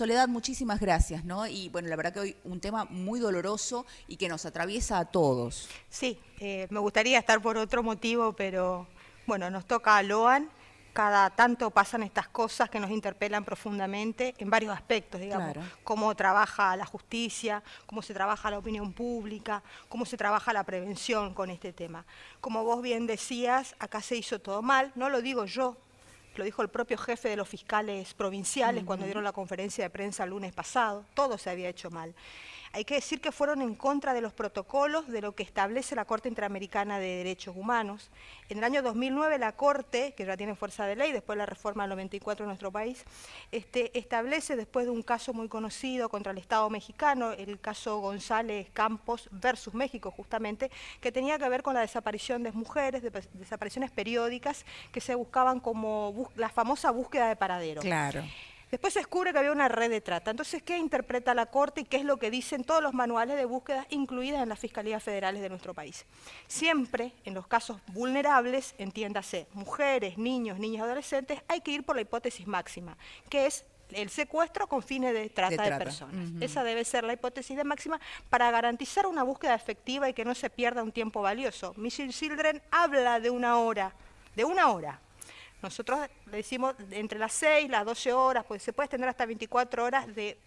Soledad, muchísimas gracias, ¿no? Y bueno, la verdad que hoy un tema muy doloroso y que nos atraviesa a todos. Sí, me gustaría estar por otro motivo, pero bueno, nos toca a Loan. Cada tanto pasan estas cosas que nos interpelan profundamente en varios aspectos, digamos, Claro. cómo trabaja la justicia, cómo se trabaja la opinión pública, cómo se trabaja la prevención con este tema. Como vos bien decías, acá se hizo todo mal, no lo digo yo, lo dijo el propio jefe de los fiscales provinciales cuando Ujú. dieron la conferencia de prensa el lunes pasado, todo se había hecho mal. Hay que decir que fueron en contra de los protocolos de lo que establece la Corte Interamericana de Derechos Humanos. En el año 2009 la Corte, que ya tiene fuerza de ley, después de la reforma del 94 en nuestro país, establece, después de un caso muy conocido contra el Estado mexicano, el caso González Campos versus México justamente, que tenía que ver con la desaparición de mujeres, desapariciones periódicas que se buscaban como la famosa búsqueda de paradero. Claro. Después se descubre que había una red de trata. Entonces, ¿qué interpreta la Corte y qué es lo que dicen todos los manuales de búsqueda, incluidas en las fiscalías federales de nuestro país? Siempre, en los casos vulnerables, entiéndase, mujeres, niños, niñas, adolescentes, hay que ir por la hipótesis máxima, que es el secuestro con fines de De trata de trata. personas. Ujú. Esa debe ser la hipótesis de máxima para garantizar una búsqueda efectiva y que no se pierda un tiempo valioso. Missing Children habla de una hora, de una hora. Nosotros le decimos entre las 6 y las 12 horas, pues se puede extender hasta 24 horas de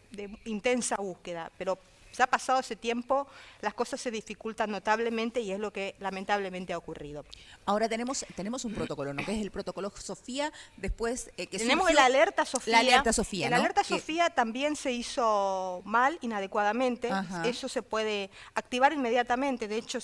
intensa búsqueda, pero ya pasado ese tiempo las cosas se dificultan notablemente y es lo que lamentablemente ha ocurrido. Ahora tenemos un protocolo, ¿no? Que es el protocolo Sofía, después que Tenemos el surgió alerta Sofía. la alerta Sofía, El ¿no? alerta Que, Sofía también se hizo mal, inadecuadamente. ajá, Eso se puede activar inmediatamente. De hecho,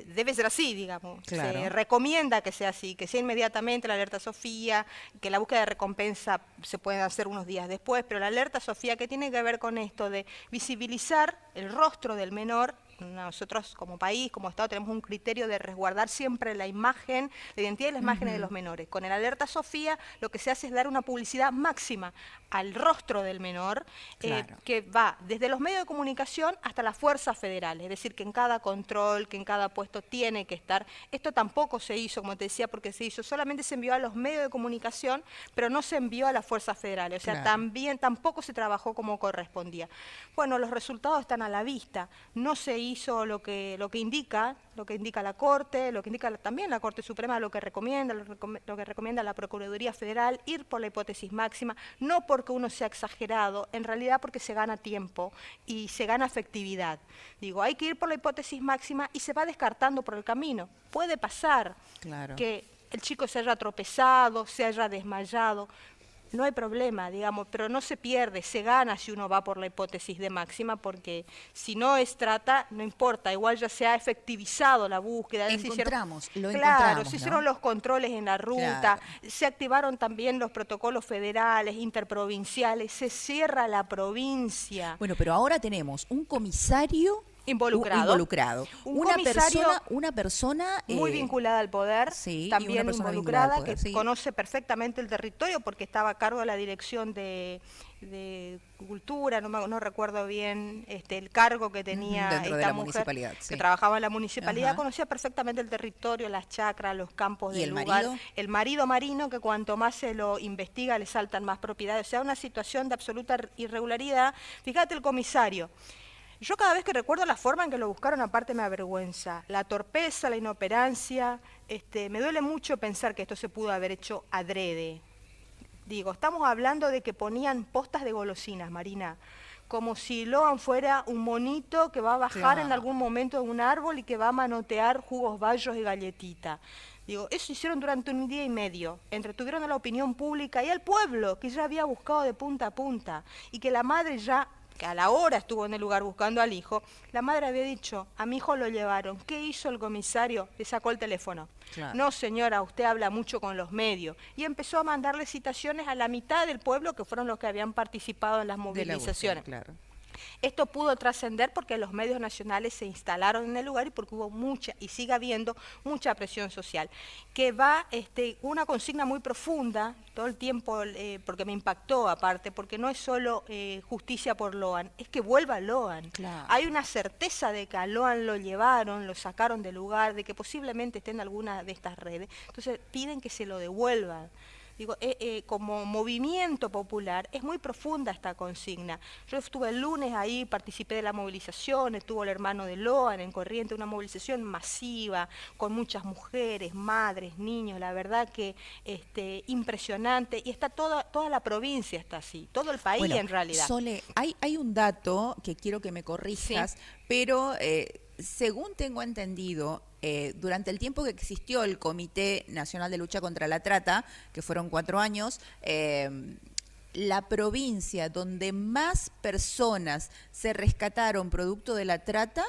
debe ser así, digamos. Se claro. recomienda que sea así, que sea inmediatamente la alerta Sofía, que la búsqueda de recompensa se pueda hacer unos días después. Pero la alerta Sofía, ¿qué tiene que ver con esto de visibilizar el rostro del menor? Nosotros como país, como Estado, tenemos un criterio de resguardar siempre la imagen, la identidad y las imágenes de Ujú. los menores. Con el alerta Sofía lo que se hace es dar una publicidad máxima al rostro del menor, Claro. que va desde los medios de comunicación hasta las fuerzas federales, es decir, que en cada control, que en cada puesto tiene que estar. Esto tampoco se hizo, como te decía, porque solamente se envió a los medios de comunicación, pero no se envió a las fuerzas federales, o sea, Claro. tampoco se trabajó como correspondía. Bueno, los resultados están a la vista, no se hizo lo que indica la Corte, lo que indica también la Corte Suprema, lo que recomienda la Procuraduría Federal, ir por la hipótesis máxima, no porque uno sea exagerado, en realidad porque se gana tiempo y se gana efectividad. Digo, hay que ir por la hipótesis máxima y se va descartando por el camino. Puede pasar Claro. que el chico se haya tropezado, se haya desmayado, no hay problema, digamos, pero no se pierde, se gana si uno va por la hipótesis de máxima, porque si no es trata, no importa, igual ya se ha efectivizado la búsqueda. Lo Claro, encontramos, se hicieron ¿no? los controles en la ruta, Claro. se activaron también los protocolos federales, interprovinciales, se cierra la provincia. Bueno, pero ahora tenemos un comisario Involucrado, involucrado, un comisario una persona, muy vinculada al poder, sí, y una también persona vinculada al involucrada, poder, que sí. conoce perfectamente el territorio porque estaba a cargo de la dirección de cultura, no recuerdo bien el cargo que Ujú, tenía dentro de esta la mujer municipalidad, que sí. trabajaba en la municipalidad, Ajá. conocía perfectamente el territorio, las chacras, los campos ¿Y del el lugar, marido? el marido marino que cuanto más se lo investiga le saltan más propiedades, o sea, una situación de absoluta irregularidad. Fíjate el comisario. Yo cada vez que recuerdo la forma en que lo buscaron, aparte me avergüenza. La torpeza, la inoperancia, me duele mucho pensar que esto se pudo haber hecho adrede. Digo, estamos hablando de que ponían postas de golosinas, Marina, como si Loan fuera un monito que va a bajar en Claro. algún momento de un árbol y que va a manotear jugos bayos y galletita. Digo, eso hicieron durante un día y medio. Entretuvieron a la opinión pública y al pueblo, que ya había buscado de punta a punta, y que la madre ya, que a la hora estuvo en el lugar buscando al hijo, la madre había dicho, a mi hijo lo llevaron. ¿Qué hizo el comisario? Le sacó el teléfono. Claro. No, señora, usted habla mucho con los medios. Y empezó a mandarle citaciones a la mitad del pueblo, que fueron los que habían participado en las De la búsqueda, movilizaciones. claro. Esto pudo trascender porque los medios nacionales se instalaron en el lugar y porque hubo mucha, y sigue habiendo, mucha presión social. Que va una consigna muy profunda, todo el tiempo, porque me impactó aparte, porque no es solo justicia por Loan, es que vuelva Loan. Claro. Hay una certeza de que a Loan lo llevaron, lo sacaron del lugar, de que posiblemente esté en alguna de estas redes. Entonces piden que se lo devuelvan. Digo, como movimiento popular es muy profunda esta consigna. Yo estuve el lunes ahí, participé de la movilización, estuvo el hermano de Loan en Corrientes, una movilización masiva, con muchas mujeres, madres, niños, la verdad que impresionante, y está toda la provincia está así, todo el país Bueno, en realidad. Sole, hay un dato que quiero que me corrijas, Sí. pero según tengo entendido, durante el tiempo que existió el Comité Nacional de Lucha contra la Trata, que fueron 4 años, la provincia donde más personas se rescataron producto de la trata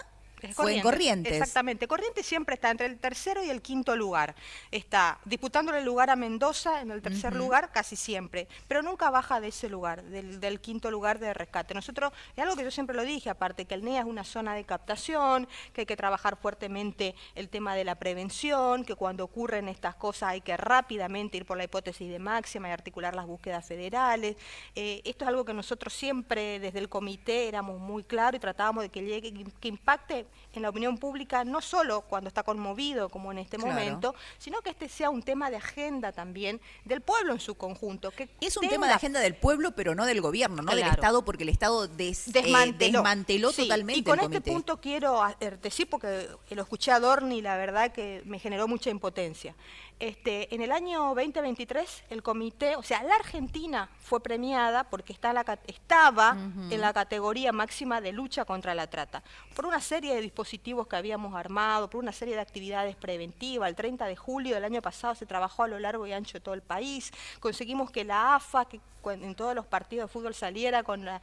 fue en Corrientes. Exactamente. Corrientes siempre está entre el tercero y el quinto lugar. Está disputándole el lugar a Mendoza en el tercer lugar casi siempre, pero nunca baja de ese lugar, del quinto lugar de rescate. Nosotros, es algo que yo siempre lo dije, aparte que el NEA es una zona de captación, que hay que trabajar fuertemente el tema de la prevención, que cuando ocurren estas cosas hay que rápidamente ir por la hipótesis de máxima y articular las búsquedas federales. Esto es algo que nosotros siempre desde el comité éramos muy claros y tratábamos de que llegue, que impacte en la opinión pública, no solo cuando está conmovido como en este momento, sino que este sea un tema de agenda también del pueblo en su conjunto. Que es un tema de agenda del pueblo, pero no del gobierno, no del Estado, porque el Estado desmanteló totalmente y con el este comité. punto quiero decir, porque lo escuché a Dorni, la verdad que me generó mucha impotencia. En el año 2023 el comité, o sea, la Argentina fue premiada porque estaba en la categoría máxima de lucha contra la trata, por una serie de dispositivos que habíamos armado, por una serie de actividades preventivas. El 30 de julio del año pasado se trabajó a lo largo y ancho de todo el país, conseguimos que la AFA, que en todos los partidos de fútbol saliera con los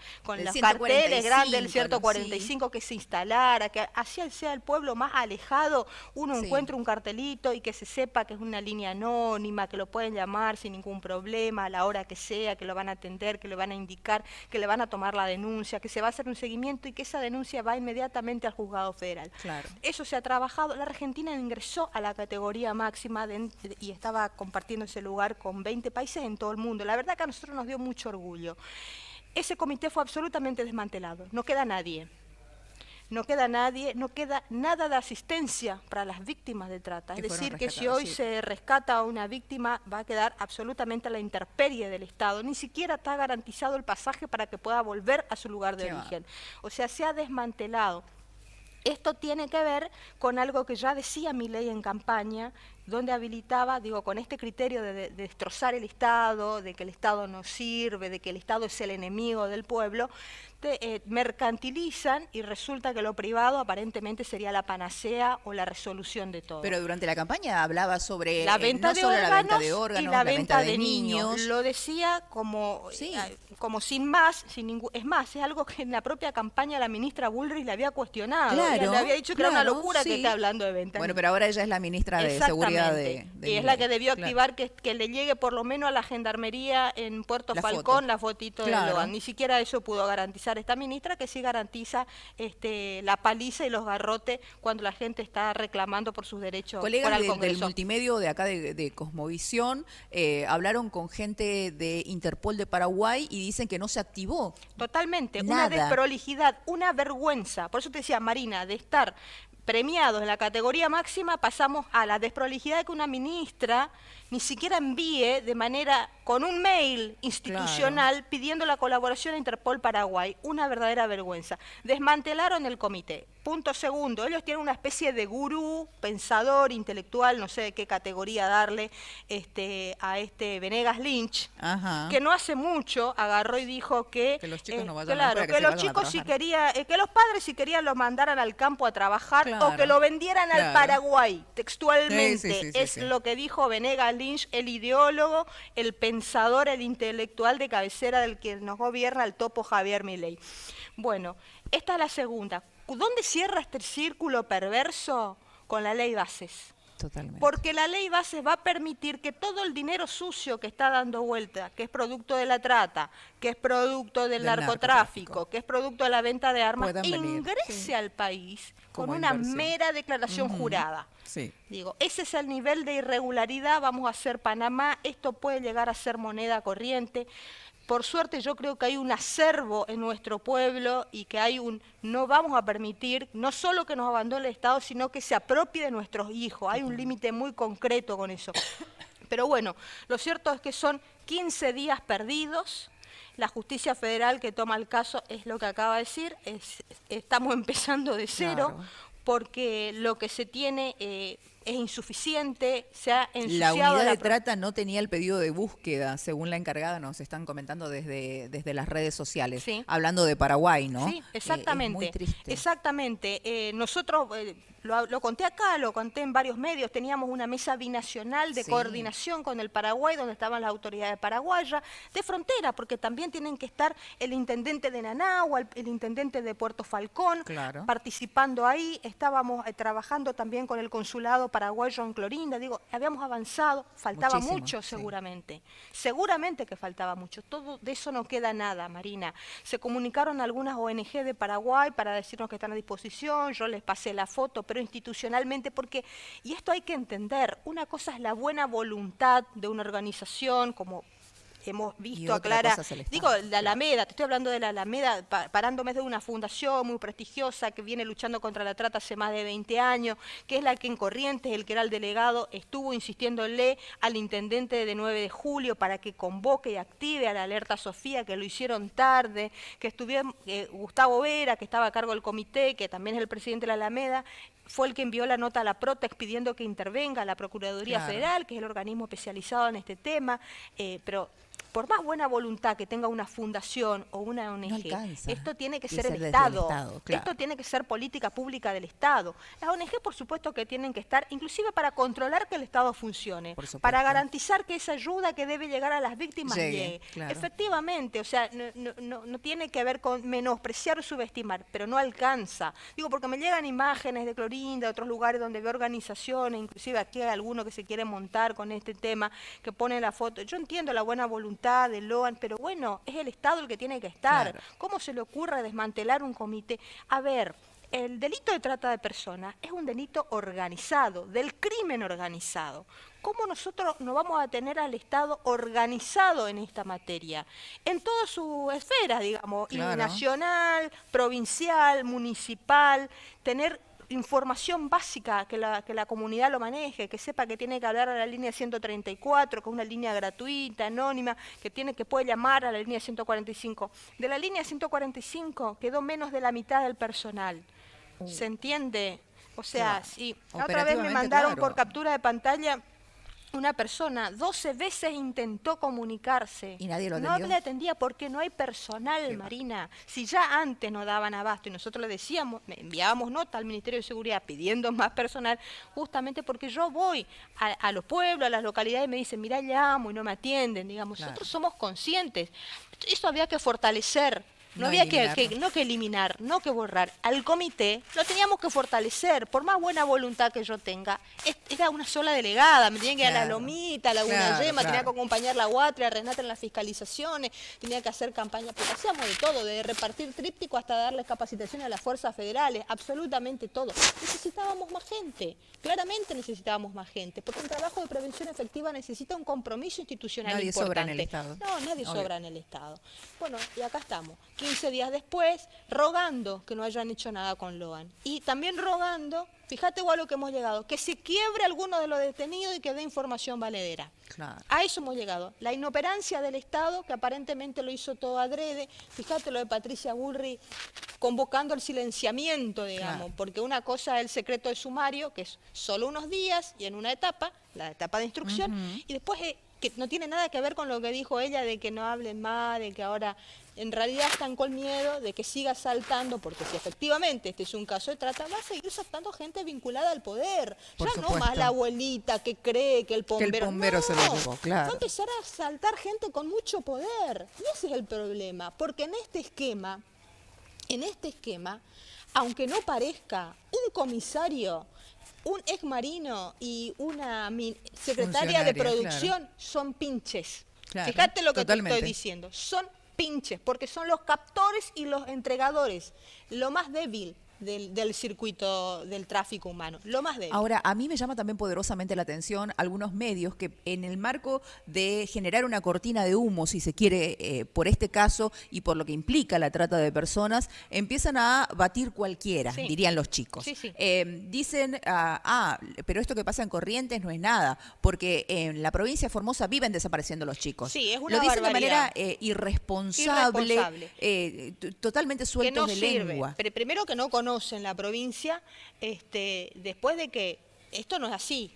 carteles grandes del 145, que se instalara, que así sea el pueblo más alejado, uno encuentre un cartelito y que se sepa que es una línea anónima, que lo pueden llamar sin ningún problema, a la hora que sea, que lo van a atender, que le van a indicar, que le van a tomar la denuncia, que se va a hacer un seguimiento y que esa denuncia va inmediatamente al juzgado federal. Claro. Eso se ha trabajado. La Argentina ingresó a la categoría máxima y estaba compartiendo ese lugar con 20 países en todo el mundo. La verdad que a nosotros nos dio mucho orgullo. Ese comité fue absolutamente desmantelado, no queda nadie. No queda nadie, no queda nada de asistencia para las víctimas de trata. Es decir, que si hoy se rescata a una víctima, va a quedar absolutamente a la intemperie del Estado. Ni siquiera está garantizado el pasaje para que pueda volver a su lugar de origen. O sea, se ha desmantelado. Esto tiene que ver con algo que ya decía Milei en campaña, donde habilitaba, digo, con este criterio de destrozar el Estado, de que el Estado no sirve, de que el Estado es el enemigo del pueblo, mercantilizan y resulta que lo privado aparentemente sería la panacea o la resolución de todo. Pero durante la campaña hablaba sobre la venta no de solo órganos la venta de órganos, y la venta de niños. Lo decía como sin más, sin ningún. Es más, es algo que en la propia campaña la ministra Bullrich le había cuestionado. Le había dicho que era una locura que esté hablando de venta. Bueno, pero ahora ella es la ministra de Seguridad y es la que debió activar que le llegue por lo menos a la gendarmería en Puerto Falcón la fotito de Loan. Ni siquiera eso pudo garantizar esta ministra, que sí garantiza la paliza y los garrotes cuando la gente está reclamando por sus derechos. Colegas del multimedio de acá de Cosmovisión hablaron con gente de Interpol de Paraguay y dicen que no se activó. Totalmente, una desprolijidad, una vergüenza. Por eso te decía, Marina, de estar premiados en la categoría máxima, pasamos a la desprolijidad de que una ministra ni siquiera envíe de manera, con un mail institucional, pidiendo la colaboración a Interpol Paraguay. Una verdadera vergüenza. Desmantelaron el comité. Punto segundo, ellos tienen una especie de gurú, pensador, intelectual, no sé de qué categoría darle, a Venegas Lynch, que no hace mucho agarró y dijo que los chicos no vayan que los chicos si querían, que los padres si querían lo mandaran al campo a trabajar o que lo vendieran al Paraguay, textualmente. Es lo que dijo Venegas Lynch, el ideólogo, el pensador, el intelectual de cabecera del que nos gobierna, el topo Javier Milei. Bueno, esta es la segunda. ¿Dónde cierra este círculo perverso? Con la ley Bases. Totalmente. Porque la ley Bases va a permitir que todo el dinero sucio que está dando vuelta, que es producto de la trata, que es producto del narcotráfico, que es producto de la venta de armas, ingrese al país con una mera declaración jurada. Digo, ese es el nivel de irregularidad. Vamos a hacer Panamá. Esto puede llegar a ser moneda corriente. Por suerte yo creo que hay un acervo en nuestro pueblo y que no vamos a permitir no solo que nos abandone el Estado, sino que se apropie de nuestros hijos. Hay un límite muy concreto con eso. Pero bueno, lo cierto es que son 15 días perdidos. La justicia federal que toma el caso es lo que acaba de decir, estamos empezando de cero, Claro. porque lo que se tiene es insuficiente, se ha La ensuciado unidad la de trata no tenía el pedido de búsqueda, según la encargada nos están comentando desde las redes sociales, Sí. hablando de Paraguay, ¿no? Sí, exactamente. Es muy triste. Exactamente. Nosotros, lo conté acá, lo conté en varios medios, teníamos una mesa binacional de Sí. coordinación con el Paraguay, donde estaban las autoridades paraguayas, de frontera, porque también tienen que estar el intendente de Nanagua, el intendente de Puerto Falcón, Claro. participando ahí. Estábamos trabajando también con el consulado paraguayo en Clorinda. Digo, habíamos avanzado, faltaba Muchísimo, mucho sí. seguramente. Seguramente que faltaba mucho. Todo de eso no queda nada, Marina. Se comunicaron algunas ONG de Paraguay para decirnos que están a disposición, yo les pasé la foto, pero institucionalmente, porque, y esto hay que entender, una cosa es la buena voluntad de una organización como hemos visto, otra aclara, cosa es el Estado, digo, la claro. Alameda, te estoy hablando de la Alameda, parándome de una fundación muy prestigiosa que viene luchando contra la trata hace más de 20 años, que es la que en Corrientes, el que era el delegado, estuvo insistiéndole al intendente de 9 de julio para que convoque y active a la alerta Sofía, que lo hicieron tarde, que estuvieron Gustavo Vera, que estaba a cargo del comité, que también es el presidente de la Alameda, fue el que envió la nota a la Protex pidiendo que intervenga la Procuraduría Claro. Federal, que es el organismo especializado en este tema, pero por más buena voluntad que tenga una fundación o una ONG, No alcanza. esto tiene que Y ser ser el desde el Estado. Estado, claro. Esto tiene que ser política pública del Estado. Las ONG, por supuesto, que tienen que estar, inclusive para controlar que el Estado funcione, Por supuesto. para garantizar que esa ayuda que debe llegar a las víctimas Llegue, llegue. claro. Efectivamente, o sea, no tiene que ver con menospreciar o subestimar, pero no alcanza. Digo, porque me llegan imágenes de Clorinda, de otros lugares donde veo organizaciones, inclusive aquí hay alguno que se quiere montar con este tema, que pone la foto. Yo entiendo la buena voluntad de Loan, pero bueno, es el Estado el que tiene que estar. Claro. ¿Cómo se le ocurre desmantelar un comité? A ver, el delito de trata de personas es un delito organizado, del crimen organizado. ¿Cómo nosotros no vamos a tener al Estado organizado en esta materia? En todas sus esferas, digamos, Claro. y nacional, provincial, municipal, tener información básica, que la comunidad lo maneje, que sepa que tiene que hablar a la línea 134, que es una línea gratuita, anónima, que puede llamar a la línea 145. De la línea 145 quedó menos de la mitad del personal. ¿Se entiende? O sea, Claro. sí. La otra vez me Operativamente, mandaron claro. por captura de pantalla una persona, 12 veces intentó comunicarse. ¿Y nadie lo No atendió? le atendía porque no hay personal, Marina. Si ya antes no daban abasto y nosotros le decíamos, enviábamos nota al Ministerio de Seguridad pidiendo más personal, justamente porque yo voy a los pueblos, a las localidades y me dicen, mirá, llamo y no me atienden. Digamos, Claro. nosotros somos conscientes. Eso había que fortalecer. No No había eliminarlo. no que eliminar, no que borrar. Al comité lo teníamos que fortalecer, por más buena voluntad que yo tenga. Era una sola delegada, me tenía que ir a la Claro. Lomita, a la Laguna Claro, Yema, tenía que claro. acompañar la Guatria, a Renata en las fiscalizaciones, tenía que hacer campaña, pero hacíamos de todo, de repartir tríptico hasta darles capacitación a las fuerzas federales, absolutamente todo. Necesitábamos más gente, claramente necesitábamos más gente, porque un trabajo de prevención efectiva necesita un compromiso institucional Nadie importante. sobra en el Estado. No, nadie Obvio. sobra en el Estado. Bueno, y acá estamos, 15 días después, rogando que no hayan hecho nada con Loan. Y también rogando, fíjate igual lo que hemos llegado, que se quiebre alguno de los detenidos y que dé información valedera. Claro. A eso hemos llegado. La inoperancia del Estado, que aparentemente lo hizo todo adrede. Fíjate lo de Patricia Bullrich convocando el silenciamiento, digamos, Claro. porque una cosa es el secreto de sumario, que es solo unos días y en una etapa, la etapa de instrucción, y después que no tiene nada que ver con lo que dijo ella de que no hablen más, de que ahora en realidad están con miedo de que siga saltando, porque si efectivamente este es un caso de trata, va a seguir saltando gente vinculada al poder. Por Ya no supuesto. más la abuelita que cree que el bombero... bombero se lo llevó, claro. Va a empezar a saltar gente con mucho poder. Y ese es el problema, porque en este esquema, aunque no parezca, un comisario, un ex marino y una secretaria de Funcionaria, producción son pinches. Claro, Fíjate lo que te totalmente. estoy diciendo. Son pinches, porque son los captores y los entregadores. Lo más débil del circuito del tráfico humano, lo más débil. Ahora, a mí me llama también poderosamente la atención algunos medios que en el marco de generar una cortina de humo, si se quiere, por este caso y por lo que implica la trata de personas, empiezan a batir cualquiera, Sí. dirían los chicos. Sí, sí. Dicen, pero esto que pasa en Corrientes no es nada, porque en la provincia de Formosa viven desapareciendo los chicos. Sí, es una Lo dicen barbaridad. de manera irresponsable, totalmente Que sueltos no de sirve. lengua. Primero que no conocen la provincia, después de que esto no es así.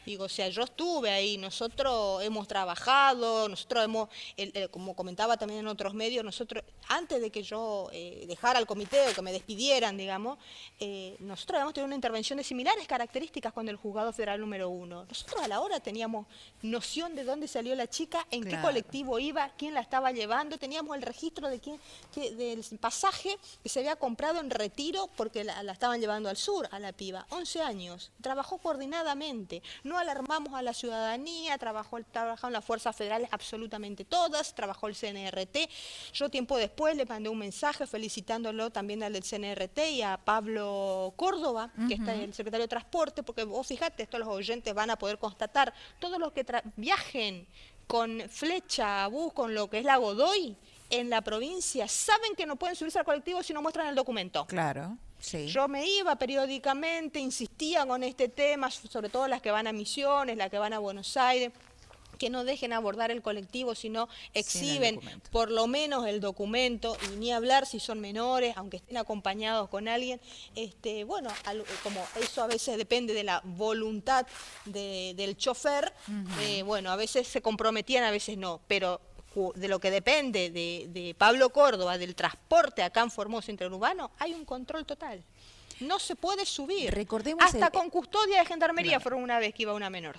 Digo, o sea, yo estuve ahí, nosotros hemos trabajado, nosotros hemos, como comentaba también en otros medios, nosotros, antes de que yo dejara el comité o que me despidieran, digamos, nosotros habíamos tenido una intervención de similares características con el juzgado federal número 1. Nosotros a la hora teníamos noción de dónde salió la chica, en qué colectivo iba, quién la estaba llevando, teníamos el registro de del pasaje que se había comprado en Retiro porque la estaban llevando al sur, a la piba. 11 años, trabajó coordinadamente, no alarmamos a la ciudadanía, trabajaron las fuerzas federales absolutamente todas, trabajó el CNRT. Yo tiempo después le mandé un mensaje felicitándolo también al del CNRT y a Pablo Córdoba, que está el secretario de Transporte, porque vos fíjate, esto los oyentes van a poder constatar, todos los que viajen con Flecha, bus, con lo que es la Godoy, en la provincia, saben que no pueden subirse al colectivo si no muestran el documento. Claro. Sí. Yo me iba periódicamente, insistía con este tema, sobre todo las que van a Misiones, las que van a Buenos Aires, que no dejen abordar el colectivo, sino exhiben por lo menos el documento, y ni hablar si son menores, aunque estén acompañados con alguien. Bueno, como eso a veces depende de la voluntad del chofer, bueno, a veces se comprometían, a veces no, pero de lo que depende de Pablo Córdoba, del transporte acá en Formosa interurbano, hay un control total. No se puede subir. Recordemos hasta con custodia de gendarmería, claro. fueron una vez que iba una menor.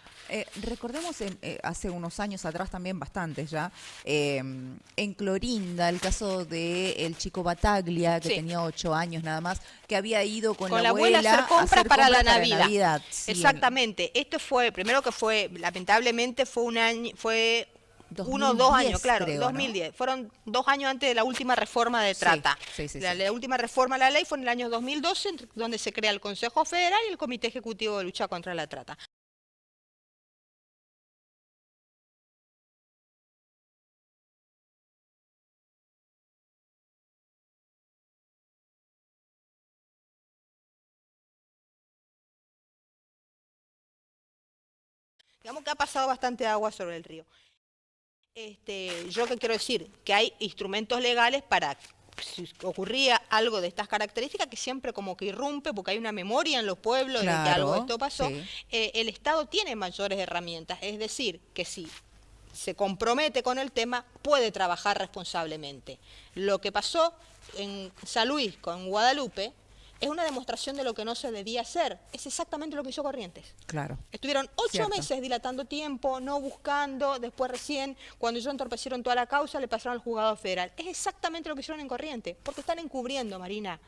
Recordemos hace unos años atrás también, bastantes ya, en Clorinda, el caso del chico Bataglia, que tenía 8 años nada más, que había ido con la abuela a hacer compras para la Navidad. Sí, exactamente. Esto fue, primero que fue, lamentablemente fue un año, fue 2010, 2 años, claro, creo, 2010. ¿No? Fueron 2 años antes de la última reforma de trata. La última reforma a la ley fue en el año 2012, donde se crea el Consejo Federal y el Comité Ejecutivo de Lucha contra la Trata. Digamos que ha pasado bastante agua sobre el río. Yo que quiero decir, que hay instrumentos legales para, si ocurría algo de estas características, que siempre como que irrumpe, porque hay una memoria en los pueblos de que algo de esto pasó, el Estado tiene mayores herramientas, es decir, que si se compromete con el tema, puede trabajar responsablemente. Lo que pasó en San Luis con Guadalupe es una demostración de lo que no se debía hacer. Es exactamente lo que hizo Corrientes. Claro. Estuvieron 8 meses dilatando tiempo, no buscando, después recién, cuando ellos entorpecieron toda la causa, le pasaron al juzgado federal. Es exactamente lo que hicieron en Corrientes, porque están encubriendo, Marina,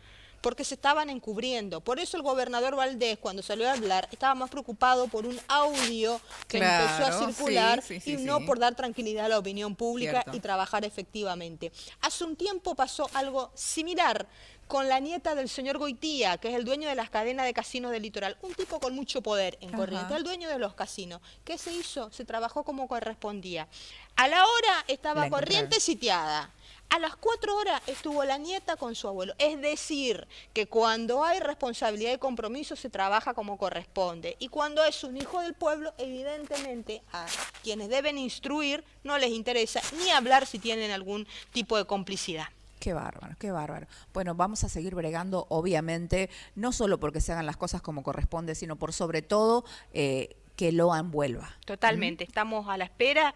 porque se estaban encubriendo. Por eso el gobernador Valdés, cuando salió a hablar, estaba más preocupado por un audio que empezó a circular y no por dar tranquilidad a la opinión pública y trabajar efectivamente. Hace un tiempo pasó algo similar con la nieta del señor Goitía, que es el dueño de las cadenas de casinos del litoral, un tipo con mucho poder en Corrientes, el dueño de los casinos. ¿Qué se hizo? Se trabajó como correspondía. A la hora estaba Corrientes sitiada. A las 4 horas estuvo la nieta con su abuelo. Es decir, que cuando hay responsabilidad y compromiso se trabaja como corresponde. Y cuando es un hijo del pueblo, evidentemente a quienes deben instruir no les interesa ni hablar si tienen algún tipo de complicidad. Qué bárbaro, qué bárbaro. Bueno, vamos a seguir bregando, obviamente, no solo porque se hagan las cosas como corresponde, sino por sobre todo que lo envuelva. Totalmente, estamos a la espera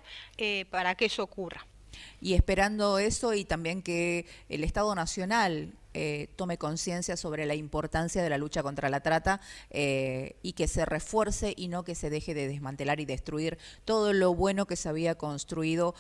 para que eso ocurra. Y esperando eso y también que el Estado Nacional tome conciencia sobre la importancia de la lucha contra la trata y que se refuerce y no que se deje de desmantelar y destruir todo lo bueno que se había construido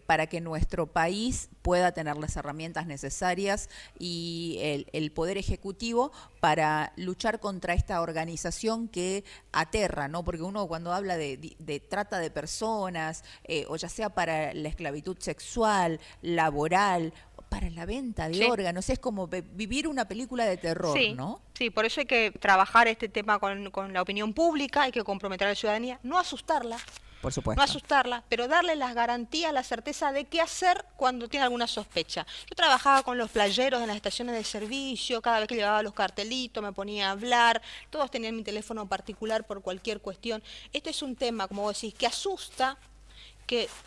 para que nuestro país pueda tener las herramientas necesarias y el Poder Ejecutivo para luchar contra esta organización que aterra, ¿no? Porque uno cuando habla de trata de personas, o ya sea para la esclavitud sexual, laboral, para la venta de Sí. órganos. Es como vivir una película de terror, Sí, ¿no? sí, por eso hay que trabajar este tema con la opinión pública, hay que comprometer a la ciudadanía, no asustarla, Por no supuesto. asustarla, pero darle las garantías, la certeza de qué hacer cuando tiene alguna sospecha. Yo trabajaba con los playeros en las estaciones de servicio, cada vez que llevaba los cartelitos me ponía a hablar, todos tenían mi teléfono particular por cualquier cuestión. Este es un tema, como vos decís, que asusta,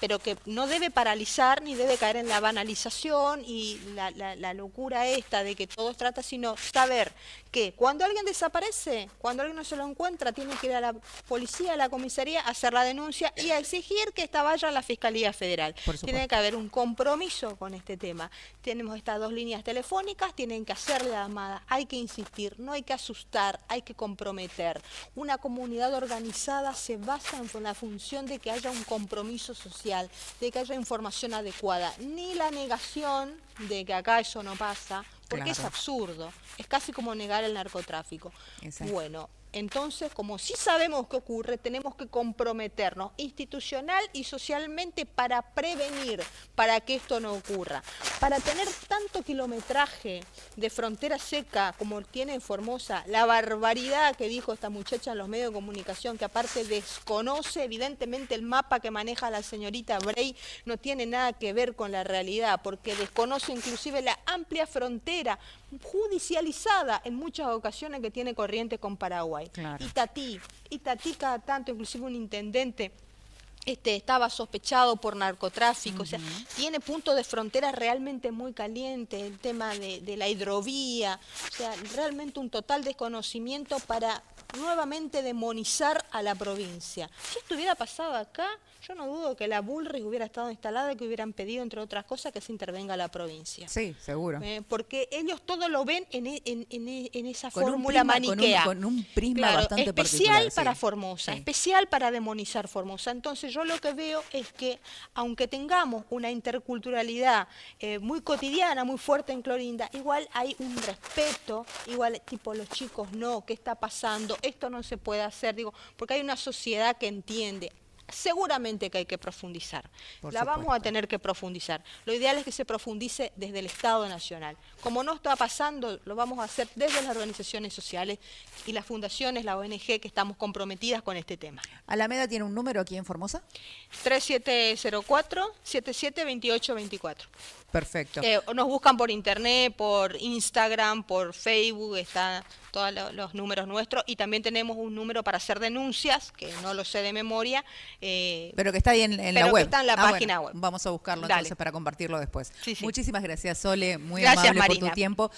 pero que no debe paralizar ni debe caer en la banalización y la locura esta de que todo trata, sino saber que cuando alguien desaparece, cuando alguien no se lo encuentra, tiene que ir a la policía, a la comisaría, a hacer la denuncia y a exigir que esta vaya a la Fiscalía Federal. Por supuesto. Tiene que haber un compromiso con este tema. Tenemos estas 2 líneas telefónicas, tienen que hacer la llamada, hay que insistir, no hay que asustar, hay que comprometer. Una comunidad organizada se basa en la función de que haya un compromiso social, de que haya información adecuada, ni la negación de que acá eso no pasa, porque es Claro. absurdo, es casi como negar el narcotráfico. Exacto. Bueno, entonces, como sí sabemos qué ocurre, tenemos que comprometernos institucional y socialmente para prevenir, para que esto no ocurra. Para tener tanto kilometraje de frontera seca como tiene Formosa, la barbaridad que dijo esta muchacha en los medios de comunicación, que aparte desconoce evidentemente el mapa que maneja la señorita Brey, no tiene nada que ver con la realidad, porque desconoce inclusive la amplia frontera judicializada en muchas ocasiones que tiene Corrientes con Paraguay. Claro. Itatí cada tanto, inclusive un intendente estaba sospechado por narcotráfico, o sea, tiene puntos de frontera realmente muy calientes, el tema de la hidrovía, o sea, realmente un total desconocimiento para nuevamente demonizar a la provincia. Si esto hubiera pasado acá, yo no dudo que la Bullrich hubiera estado instalada y que hubieran pedido, entre otras cosas, que se intervenga la provincia. Sí, seguro. Porque ellos todo lo ven en esa Con un fórmula prisma- maniquea. con un prisma Claro, bastante especial particular, para sí. Formosa, Sí. especial para demonizar Formosa. Entonces yo lo que veo es que, aunque tengamos una interculturalidad muy cotidiana, muy fuerte en Clorinda, igual hay un respeto, igual tipo los chicos no, ¿qué está pasando? Esto no se puede hacer, digo, porque hay una sociedad que entiende. Seguramente que hay que profundizar. Por La vamos a supuesto. tener que profundizar. Lo ideal es que se profundice desde el Estado Nacional. Como no está pasando, lo vamos a hacer desde las organizaciones sociales y las fundaciones, la ONG, que estamos comprometidas con este tema. ¿Alameda tiene un número aquí en Formosa? 3704-772824. Perfecto. Nos buscan por internet, por Instagram, por Facebook, están todos los números nuestros, y también tenemos un número para hacer denuncias, que no lo sé de memoria. Pero que está ahí en la pero que web. está en la página web. Vamos a buscarlo Dale. entonces para compartirlo después. Sí, sí. Muchísimas gracias, Sole. Muy Gracias, amable por tu Marina. tiempo.